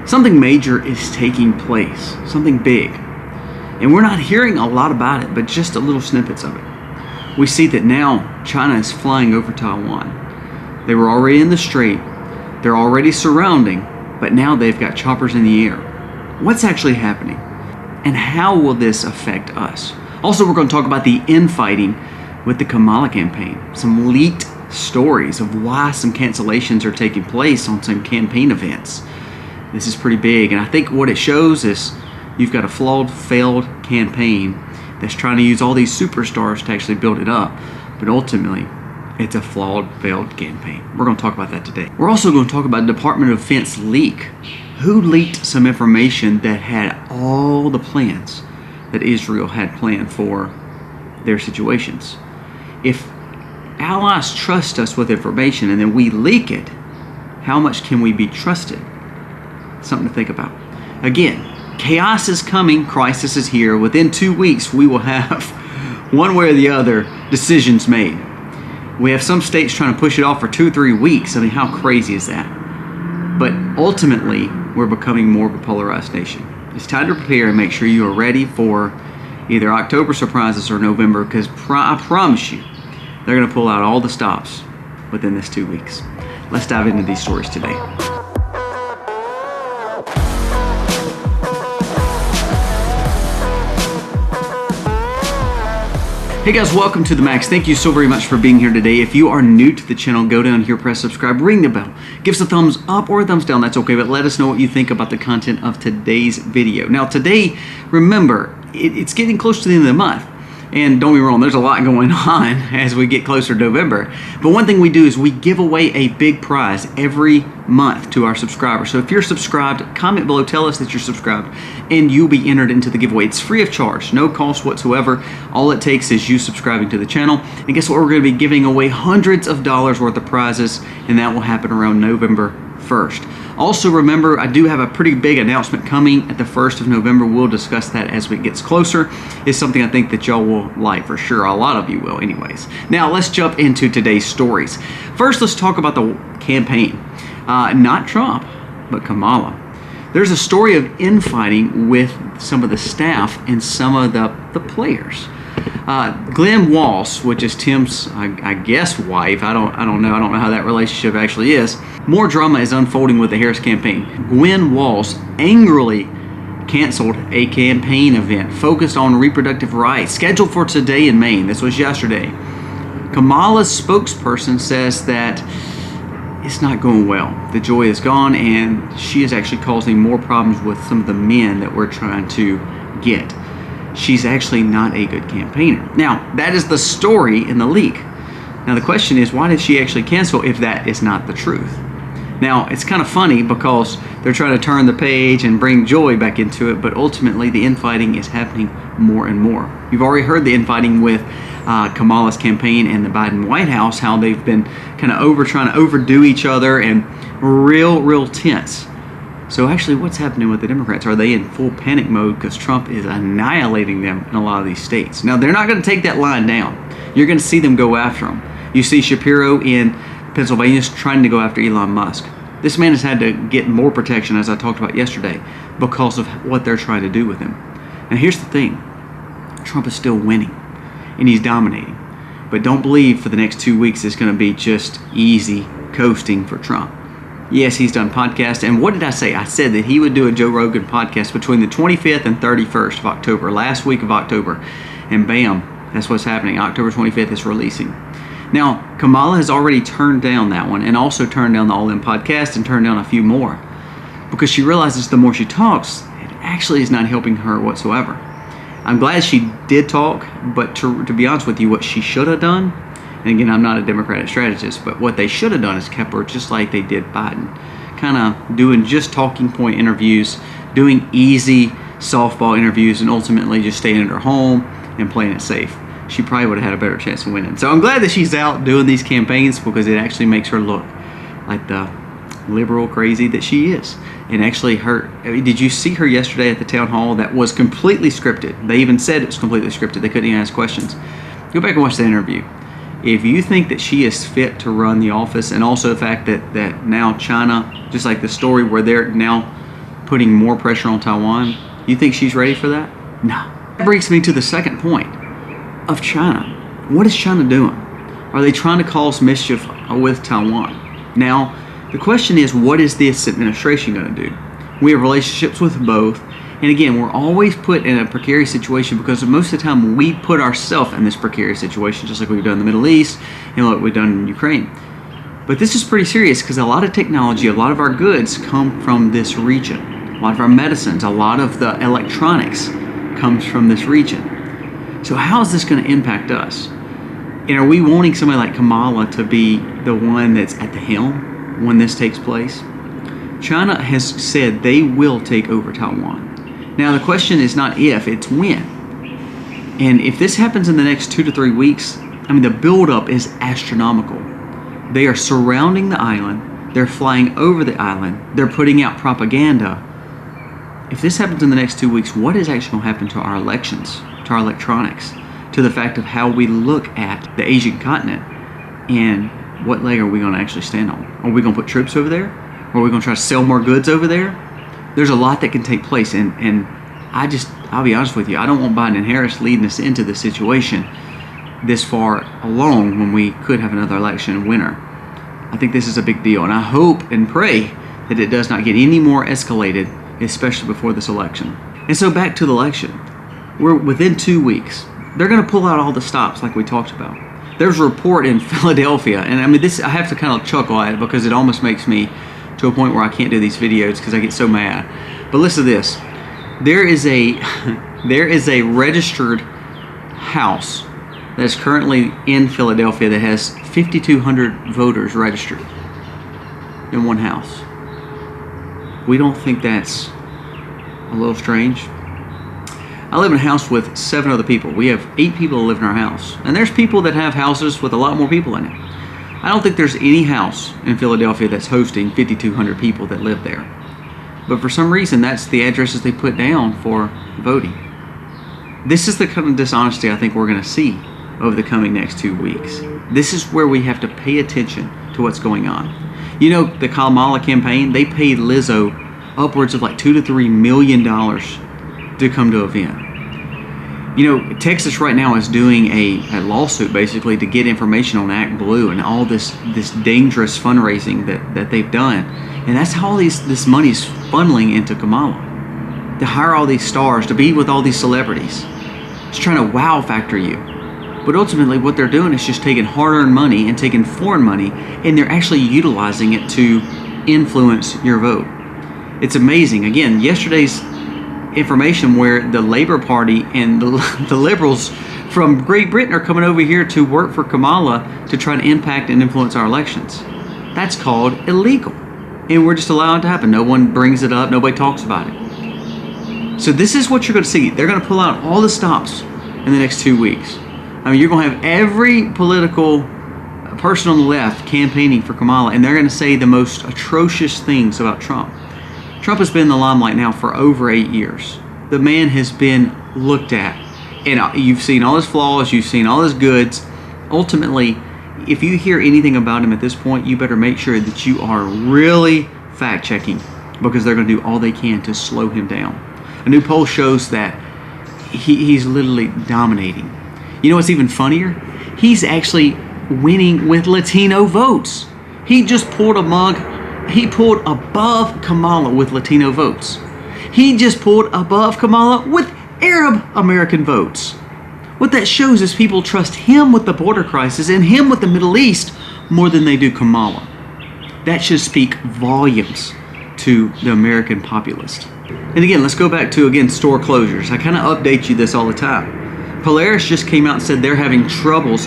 Something major is taking place, something big. And we're not hearing a lot about it, but just a little snippets of it. We see that now China is flying over Taiwan. They were already in the strait, they're already surrounding, but now they've got choppers in the air. What's actually happening? And how will this affect us? Also, we're going to talk about the infighting with the Kamala Campaign. Some leaked stories of why some cancellations are taking place on some campaign events. This is pretty big, and I think what it shows is you've got a flawed, failed campaign that's trying to use all these superstars to actually build it up, but ultimately it's a flawed, failed campaign. We're going to talk about that today. We're also going to talk about Department of Defense leak. Who leaked some information that had all the plans that Israel had planned for their situations? If allies trust us with information and then we leak it, how much can we be trusted? Something to think about. Again, chaos is coming, crisis is here. Within 2 weeks, we will have, one way or the other, decisions made. We have some states trying to push it off for 2-3 weeks. I mean, how crazy is that? But ultimately, we're becoming more of a polarized nation. It's time to prepare and make sure you are ready for either October surprises or November, because I promise you, they're going to pull out all the stops within this 2 weeks. Let's dive into these stories today. Hey guys, welcome to The Max. Thank you so very much for being here today. If you are new to the channel, go down here, press subscribe, ring the bell. Give us a thumbs up or a thumbs down, that's okay, but let us know what you think about the content of today's video. Now today, remember, it's getting close to the end of the month. And don't be wrong, there's a lot going on as we get closer to November. But one thing we do is we give away a big prize every month to our subscribers. So if you're subscribed, comment below, tell us that you're subscribed, and you'll be entered into the giveaway. It's free of charge, no cost whatsoever. All it takes is you subscribing to the channel. And guess what? We're going to be giving away hundreds of dollars worth of prizes, and that will happen around November 1st. Also remember, I do have a pretty big announcement coming at the 1st of November. We'll discuss that as it gets closer. It's something I think that y'all will like for sure. A lot of you will anyways. Now let's jump into today's stories. First, let's talk about the campaign. Not Trump, but Kamala. There's a story of infighting with some of the staff and some of the players. Glenn Walsh, which is Tim's, I guess, wife. I don't know how that relationship actually is. More drama is unfolding with the Harris campaign. Glenn Walsh angrily canceled a campaign event focused on reproductive rights scheduled for today in Maine. This was yesterday. Kamala's spokesperson says that it's not going well. The joy is gone, and she is actually causing more problems with some of the men that we're trying to get. She's actually not a good campaigner. Now, that is the story in the leak. Now, the question is, why did she actually cancel if that is not the truth? Now, it's kind of funny because they're trying to turn the page and bring joy back into it, but ultimately the infighting is happening more and more. You've already heard the infighting with Kamala's campaign and the Biden White House, how they've been kind of trying to overdo each other and real tense. So actually, what's happening with the Democrats? Are they in full panic mode because Trump is annihilating them in a lot of these states? Now, they're not going to take that line down. You're going to see them go after him. You see Shapiro in Pennsylvania is trying to go after Elon Musk. This man has had to get more protection, as I talked about yesterday, because of what they're trying to do with him. Now, here's the thing. Trump is still winning, and he's dominating. But don't believe for the next 2 weeks it's going to be just easy coasting for Trump. Yes, he's done podcasts, and what did I say? I said that he would do a Joe Rogan podcast between the 25th and 31st of October, last week of October, and bam, that's what's happening. October 25th is releasing. Now, Kamala has already turned down that one, and also turned down the All In podcast and turned down a few more, because she realizes the more she talks, it actually is not helping her whatsoever. I'm glad she did talk, but to be honest with you, what she should have done, and again, I'm not a Democratic strategist, but what they should have done is kept her just like they did Biden. Kind of doing just talking point interviews, doing easy softball interviews, and ultimately just staying at her home and playing it safe. She probably would have had a better chance of winning. So I'm glad that she's out doing these campaigns, because it actually makes her look like the liberal crazy that she is. And actually did you see her yesterday at the town hall? That was completely scripted. They even said it was completely scripted. They couldn't even ask questions. Go back and watch the interview. If you think that she is fit to run the office, and also the fact that now China, just like the story where they're now putting more pressure on Taiwan. You think she's ready for that? No. That brings me to the second point of China. What is China doing? Are they trying to cause mischief with Taiwan? Now, the question is, what is this administration going to do? We have relationships with both. And again, we're always put in a precarious situation because most of the time we put ourselves in this precarious situation, just like we've done in the Middle East and what we've done in Ukraine. But this is pretty serious because a lot of technology, a lot of our goods come from this region. A lot of our medicines, a lot of the electronics comes from this region. So how is this going to impact us? And are we wanting somebody like Kamala to be the one that's at the helm when this takes place? China has said they will take over Taiwan. Now the question is not if, it's when. And if this happens in the next 2 to 3 weeks, I mean, the buildup is astronomical. They are surrounding the island. They're flying over the island. They're putting out propaganda. If this happens in the next 2 weeks, what is actually going to happen to our elections, to our electronics, to the fact of how we look at the Asian continent, and what leg are we going to actually stand on? Are we going to put troops over there? Or are we going to try to sell more goods over there? There's a lot that can take place, and I'll be honest with you, I don't want Biden and Harris leading us into this situation this far along when we could have another election winner. I think this is a big deal, and I hope and pray that it does not get any more escalated, especially before this election. And so back to the election. We're within 2 weeks. They're going to pull out all the stops like we talked about. There's a report in Philadelphia, and I mean, this, I have to kind of chuckle at it because it almost makes me to a point where I can't do these videos because I get so mad. But listen to this. There is a registered house that's currently in Philadelphia that has 5,200 voters registered in one house. We don't think that's a little strange? I live in a house with 7 other people. We have 8 people that live in our house. And there's people that have houses with a lot more people in it. I don't think there's any house in Philadelphia that's hosting 5,200 people that live there. But for some reason, that's the addresses they put down for voting. This is the kind of dishonesty I think we're going to see over the coming next 2 weeks. This is where we have to pay attention to what's going on. You know, the Kamala Campaign, they paid Lizzo upwards of like $2 to $3 million to come to an event. You know, Texas right now is doing a lawsuit basically to get information on Act Blue and all this dangerous fundraising that they've done. And that's how this money is funneling into Kamala. To hire all these stars, to be with all these celebrities. It's trying to wow factor you. But ultimately what they're doing is just taking hard-earned money and taking foreign money, and they're actually utilizing it to influence your vote. It's amazing. Again, yesterday's information where the Labour Party and the Liberals from Great Britain are coming over here to work for Kamala to try to impact and influence our elections. That's called illegal. And we're just allowing it to happen. No one brings it up. Nobody talks about it. So this is what you're going to see. They're going to pull out all the stops in the next 2 weeks. I mean, you're going to have every political person on the left campaigning for Kamala, and they're going to say the most atrocious things about Trump. Trump has been in the limelight now for over 8 years. The man has been looked at, and you've seen all his flaws, you've seen all his goods. Ultimately, if you hear anything about him at this point, you better make sure that you are really fact-checking, because they're going to do all they can to slow him down. A new poll shows that he's literally dominating. You know what's even funnier? He's actually winning with Latino votes. He just pulled a mug. He pulled above Kamala with Latino votes. He just pulled above Kamala with Arab American votes. What that shows is people trust him with the border crisis and him with the Middle East more than they do Kamala. That should speak volumes to the American populist. And again, let's go back to, store closures. I kind of update you this all the time. Polaris just came out and said they're having troubles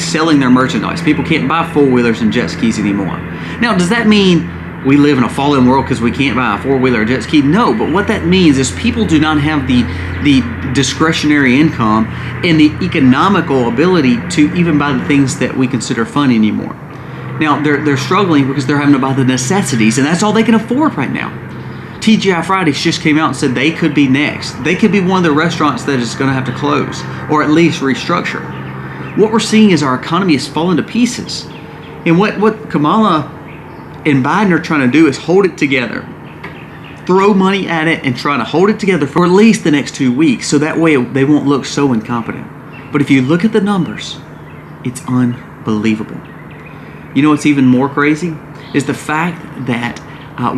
selling their merchandise. People can't buy four-wheelers and jet skis anymore. Now, does that mean we live in a fallen world because we can't buy a four-wheeler or jet ski? No, but what that means is people do not have the discretionary income and the economical ability to even buy the things that we consider fun anymore. Now, they're struggling because they're having to buy the necessities, and that's all they can afford right now. TGI Fridays just came out and said they could be next. They could be one of the restaurants that is going to have to close or at least restructure. What we're seeing is our economy is falling to pieces. And what Kamala and Biden are trying to do is hold it together throw money at it and try to hold it together for at least the next 2 weeks, so that way they won't look so incompetent. But if you look at the numbers, it's unbelievable. You know what's even more crazy is the fact that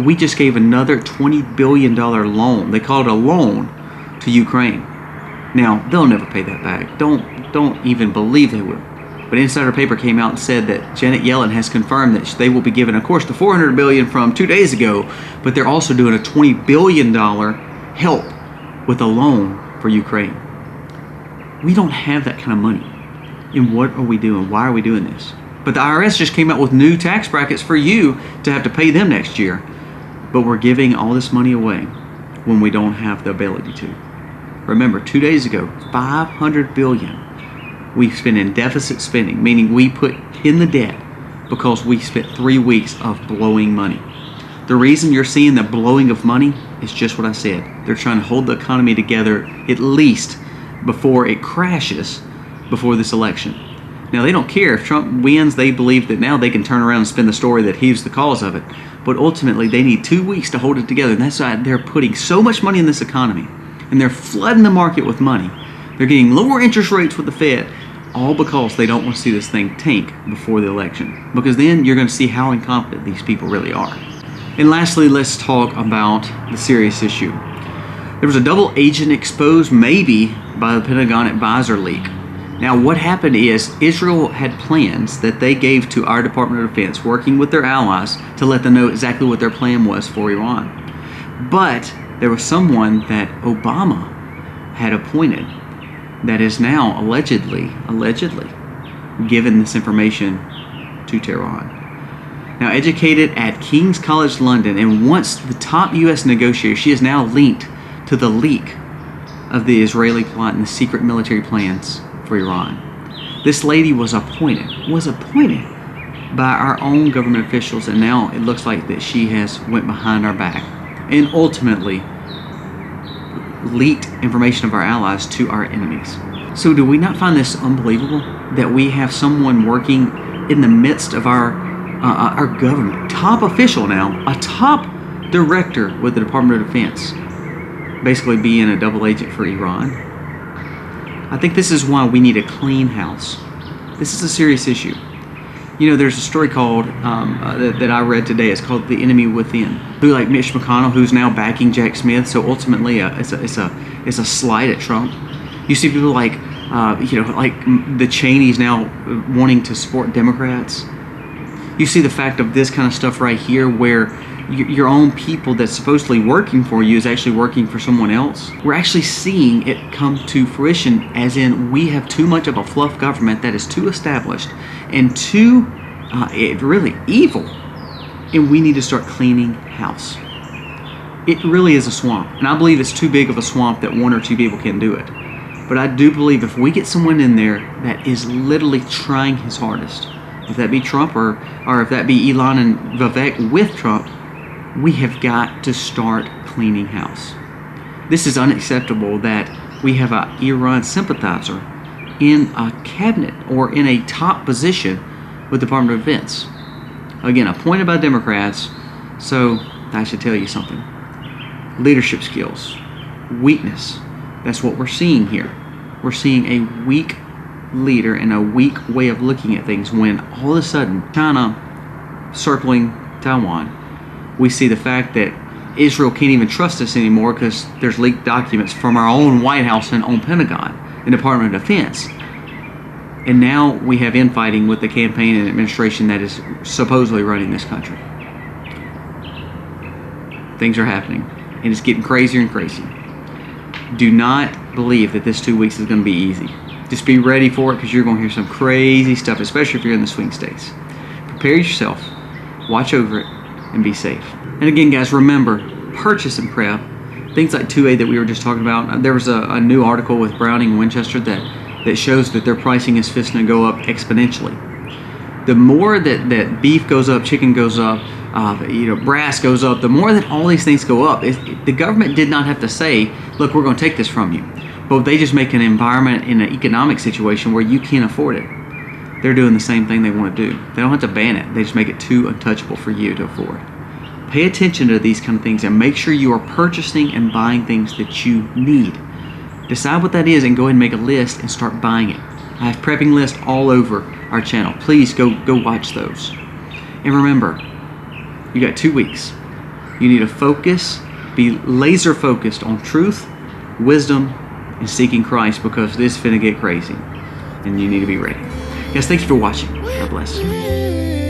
we just gave another $20 billion loan. They call it a loan to Ukraine. Now, they'll never pay that back. Don't even believe they will. But Insider Paper came out and said that Janet Yellen has confirmed that they will be given, of course, the $400 billion from 2 days ago, but they're also doing a $20 billion help with a loan for Ukraine. We don't have that kind of money. And what are we doing? Why are we doing this? But the IRS just came out with new tax brackets for you to have to pay them next year. But we're giving all this money away when we don't have the ability to. Remember, 2 days ago, $500 billion we spent in deficit spending, meaning we put in the debt because we spent 3 weeks of blowing money. The reason you're seeing the blowing of money is just what I said. They're trying to hold the economy together at least before it crashes before this election. Now, they don't care if Trump wins. They believe that now they can turn around and spin the story that he's the cause of it. But ultimately, they need 2 weeks to hold it together. And that's why they're putting so much money in this economy. And they're flooding the market with money. They're getting lower interest rates with the Fed, all because they don't want to see this thing tank before the election. Because then you're going to see how incompetent these people really are. And lastly, let's talk about the serious issue. There was a double agent exposed, maybe, by the Pentagon advisor leak. Now, what happened is Israel had plans that they gave to our Department of Defense, working with their allies, to let them know exactly what their plan was for Iran. But there was someone that Obama had appointed that is now allegedly given this information to Tehran. Now, educated at King's College London and once the top U.S. negotiator, she is now linked to the leak of the Israeli plot and the secret military plans for Iran. This lady was appointed by our own government officials, and now it looks like that she has went behind our back and ultimately leaked information of our allies to our enemies. So do we not find this unbelievable that we have someone working in the midst of our government, top official now, a top director with the Department of Defense, basically being a double agent for Iran? I think this is why we need a clean house. This is a serious issue. You know, there's a story called that I read today. It's called "The Enemy Within." Who, like Mitch McConnell, who's now backing Jack Smith. So ultimately, it's a slight at Trump. You see people like like the Cheneys now wanting to support Democrats. You see the fact of this kind of stuff right here, where your own people that's supposedly working for you is actually working for someone else. We're actually seeing it come to fruition, as in we have too much of a fluff government that is too established and too really evil, and we need to start cleaning house. It really is a swamp, and I believe it's too big of a swamp that one or two people can do it. But I do believe if we get someone in there that is literally trying his hardest, if that be Trump or if that be Elon and Vivek with Trump, we have got to start cleaning house. This is unacceptable that we have an Iran sympathizer in a cabinet or in a top position with the Department of Defense. Again, appointed by Democrats, so I should tell you something. Leadership skills, weakness, that's what we're seeing here. We're seeing a weak leader and a weak way of looking at things when all of a sudden China circling Taiwan, we see the fact that Israel can't even trust us anymore because there's leaked documents from our own White House and own Pentagon and Department of Defense. And now we have infighting with the campaign and administration that is supposedly running this country. Things are happening, and it's getting crazier and crazier. Do not believe that this 2 weeks is going to be easy. Just be ready for it, because you're going to hear some crazy stuff, especially if you're in the swing states. Prepare yourself, watch over it, and be safe. And again, guys, remember, purchase and prep. Things like 2A that we were just talking about. There was a new article with Browning and Winchester that shows that their pricing is fixing to go up exponentially. The more that beef goes up, chicken goes up, brass goes up, the more that all these things go up. The government did not have to say, look, we're going to take this from you. But they just make an environment in an economic situation where you can't afford it. They're doing the same thing they want to do. They don't have to ban it. They just make it too untouchable for you to afford. Pay attention to these kind of things and make sure you are purchasing and buying things that you need. Decide what that is and go ahead and make a list and start buying it. I have prepping lists all over our channel. Please go watch those. And remember, you got 2 weeks. You need to focus, be laser focused on truth, wisdom, and seeking Christ, because this is finna get crazy and you need to be ready. Guys, thank you for watching. God bless.